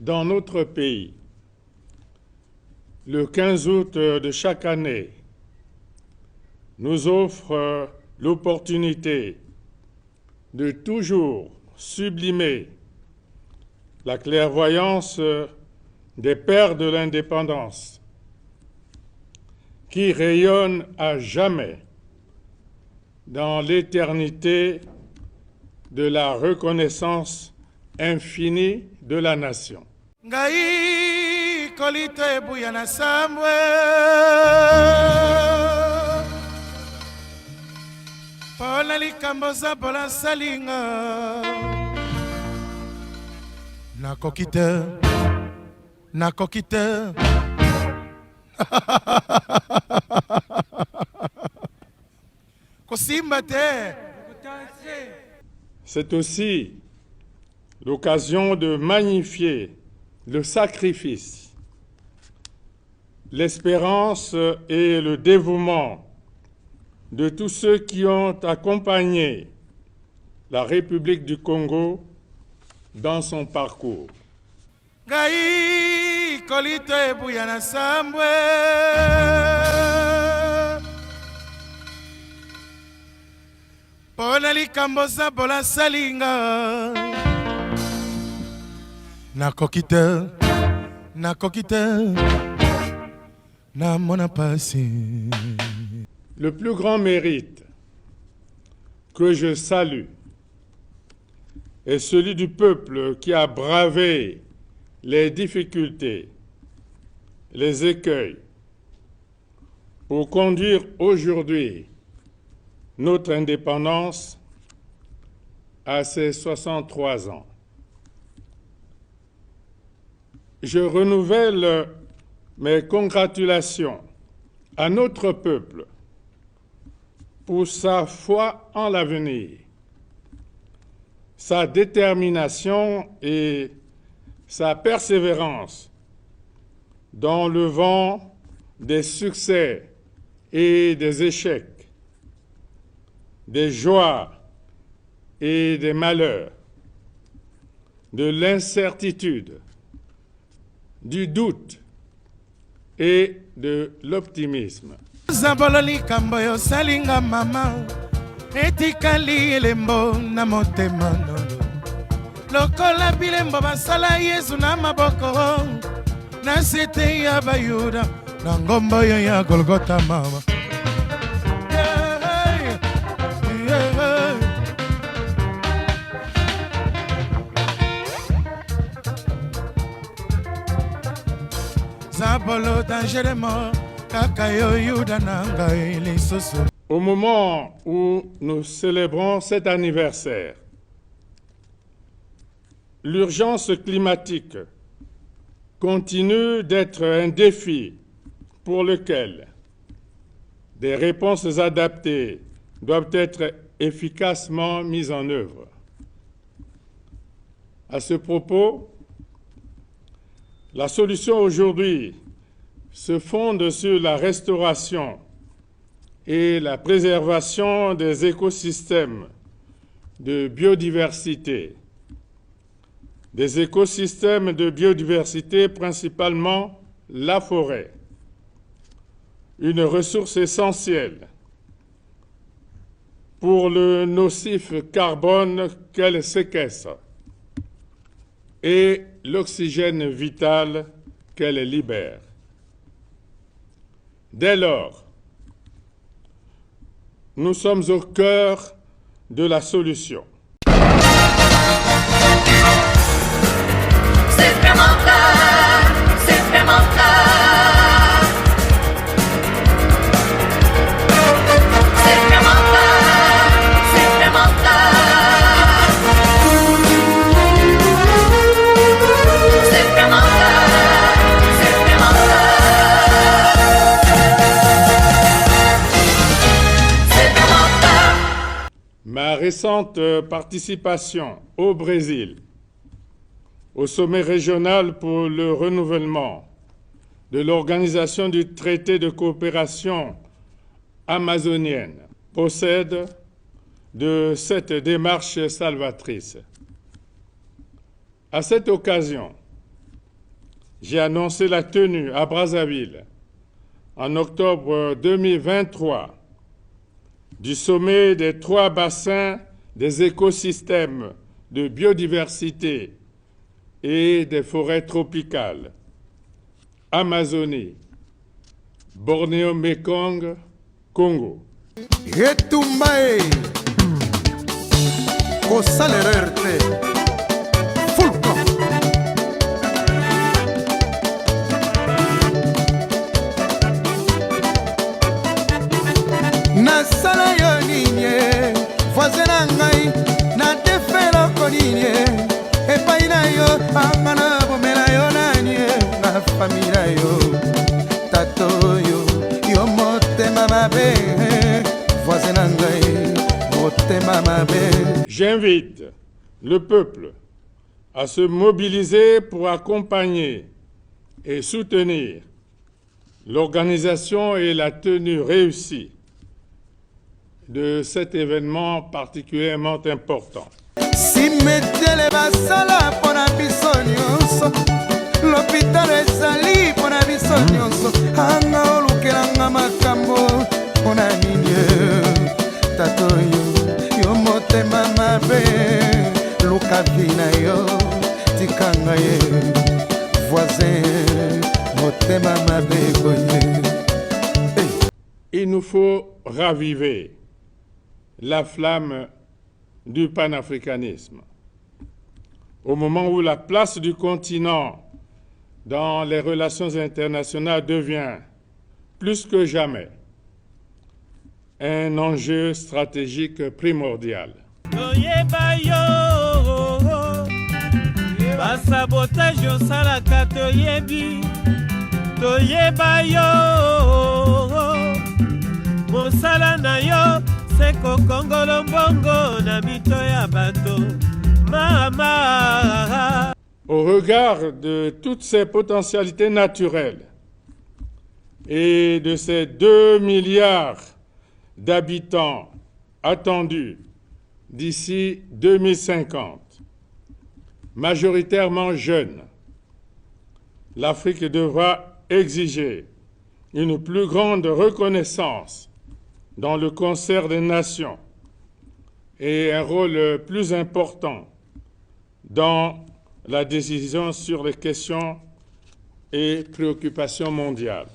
dans notre pays, le 15 août de chaque année, nous offre l'opportunité de toujours sublimer la clairvoyance des pères de l'indépendance qui rayonne à jamais dans l'éternité de la reconnaissance infinie de la nation. Ngai kolito ebuya na samwe pona likambo za bola salinga nakoki te kosimba te. C'est aussi l'occasion de magnifier le sacrifice, l'espérance et le dévouement de tous ceux qui ont accompagné la République du Congo dans son parcours. Ngai kolito ebuya na samwe pona likambo za bola salinga nakoki te na mona pasi. Le plus grand mérite que je salue est celui du peuple qui a bravé les difficultés, les écueils, pour conduire aujourd'hui notre indépendance à ses 63 ans. Je renouvelle mes congratulations à notre peuple pour sa foi en l'avenir, sa détermination et sa persévérance dans le vent des succès et des échecs, des joies et des malheurs, de l'incertitude, du doute et de l'optimisme. Zabololi kamboyo salinga mama etikali elembo na motema nolo lokola bilembo basala Yesu na maboko na sete ya bayuda na ngombo ya Golgota mama. Au moment où nous célébrons cet anniversaire, l'urgence climatique continue d'être un défi pour lequel des réponses adaptées doivent être efficacement mises en œuvre. À ce propos, la solution aujourd'hui se fonde sur la restauration et la préservation des écosystèmes de biodiversité. Des écosystèmes de biodiversité, principalement la forêt, une ressource essentielle pour le nocif carbone qu'elle séquestre et l'oxygène vital qu'elle libère. Dès lors, nous sommes au cœur de la solution. Ma récente participation au Brésil, au sommet régional pour le renouvellement de l'Organisation du traité de coopération amazonienne, procède de cette démarche salvatrice. À cette occasion, j'ai annoncé la tenue à Brazzaville, en octobre 2023, du sommet des 3 bassins des écosystèmes de biodiversité et des forêts tropicales, Amazonie, Bornéo-Mekong, Congo. Etumbae kosalererte fulko nasala yo nini voisin na ngai na defeloko nini epai na yo anga na bomela yo nani na famille na yo tato yo yo motema mabe voisin na ngai motema mabe. J'invite le peuple à se mobiliser pour accompagner et soutenir l'organisation et la tenue réussie de cet événement particulièrement important. Simetele basala pona biso nyonso l'hôpital ezali pona biso nyonso anga olukelanga makambo pona nini tato yo motema mabe luka vina yo tikanga ye voisin motema mabe goye. Il nous faut raviver la flamme du panafricanisme. Au moment où la place du continent dans les relations internationales devient plus que jamais un enjeu stratégique primordial. Basabotage osalaka toyebi toyeba yo mosala na yo seko kongolo mbongo na mito ya bato mama. Au regard de toutes ces potentialités naturelles et de ces 2 milliards d'habitants attendus d'ici 2050, majoritairement jeunes, l'Afrique devra exiger une plus grande reconnaissance dans le concert des nations et un rôle plus important dans la décision sur les questions et préoccupations mondiales.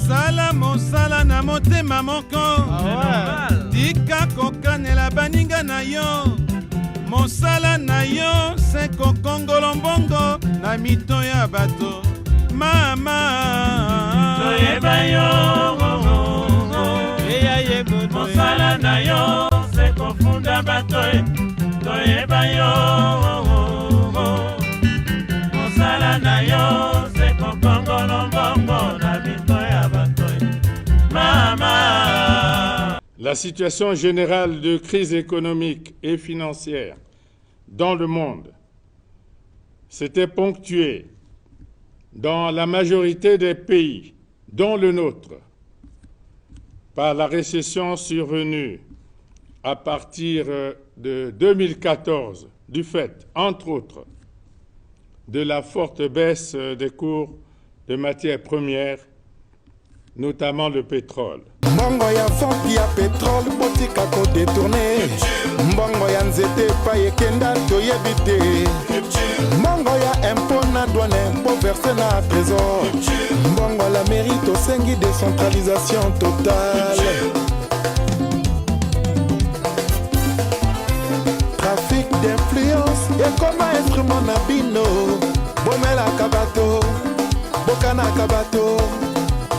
Sala mosala na motema moko tika kokanela baninga na yo mosala na yo se kokongolo mbongo na mito ya bato mama toyeba yo mosala na yo se kofunda bato toyeba yo mosala na yo se kokongolo mbongo na mito ya bato mama. La situation générale de crise économique et financière dans le monde s'était ponctuée dans la majorité des pays, dont le nôtre, par la récession survenue à partir de 2014, du fait, entre autres, de la forte baisse des cours de matières premières, notamment le pétrole. mbongo ya fonki ya pétrole botika kodetourne mbongo ya nzete epai ekenda toyebi te mbongo ya impo na douane mpo verse na trésor mbongo la mairie tosengi décentralisation totale trafic d'influence ekoma instrument na bino bomelaka bato bokanaka bato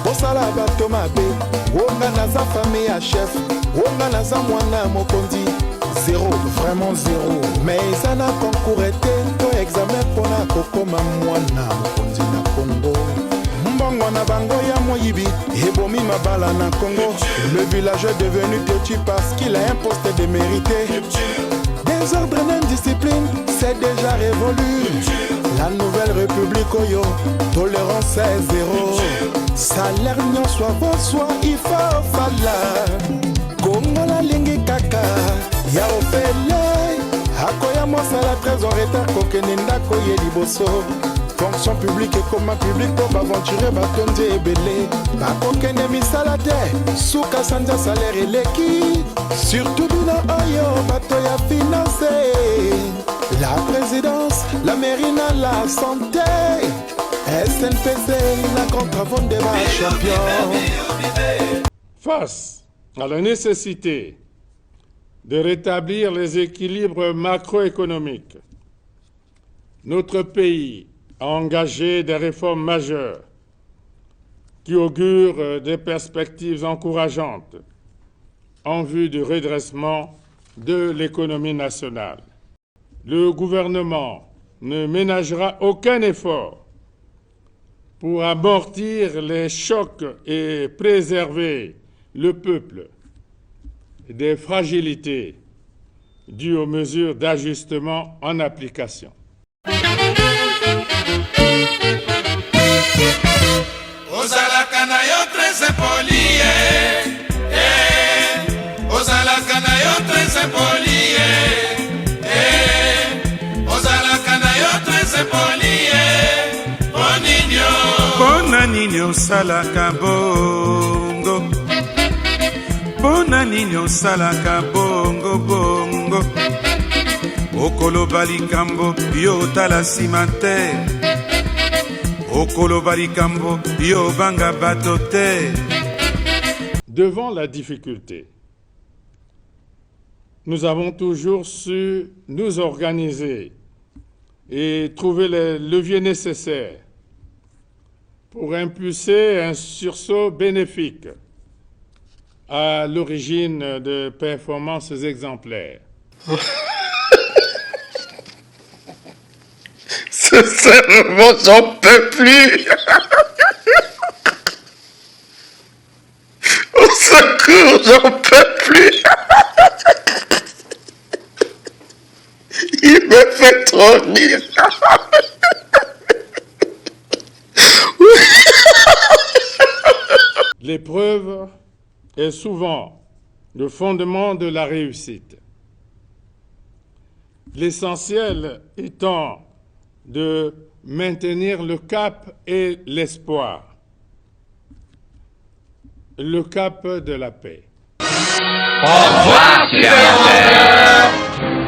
bosala bato mabe wonga naza famille ya chef wonga naza mwana mokonzi zéro vraiment zéro mais eza na concours te to examen mpona kokoma mwana mokonzi na Congo mbongo na bango ya moyibi ebomi mabala na Congo le village est devenu têtu parce qu'il a un poste démérité désordre n'indiscipline c'est déjà révolu la nouvelle république oyo tolérance est zéro salaire nyonso avoswa ifa fala Congo la lingi kaka ya ofele akoya mosala trésor retard kokende ndako ye liboso fonction publique ekoma publique mpo baventure batondi ebele bakokende misala te suka sanza salaire eleki surtout bino oyo bato ya finance la présidence la mairie na la santé SNPC la contravente de la champion. Face à la nécessité de rétablir les équilibres macroéconomiques, notre pays a engagé des réformes majeures qui augurent des perspectives encourageantes en vue du redressement de l'économie nationale. Le gouvernement ne ménagera aucun effort pour amortir les chocs et préserver le peuple des fragilités dues aux mesures d'ajustement en application. Ozalaka na yo très impoli, ozalaka na yo très impoli, ozalaka na yo très impoli, Bona nini osalaka bongo, bona nini osalaka bongo bongo, okoloba likambo yo tala nsima te, okoloba likambo yo banga bato te. Devant la difficulté, nous avons toujours su nous organiser et trouver les leviers nécessaires pour impulser un sursaut bénéfique à l'origine de performances exemplaires. Sincèrement, j'en peux plus. Au secours, j'en peux plus. Il me fait trop rire. L'épreuve est souvent le fondement de la réussite. L'essentiel étant de maintenir le cap et l'espoir, le cap de la paix. Au revoir, supérieur.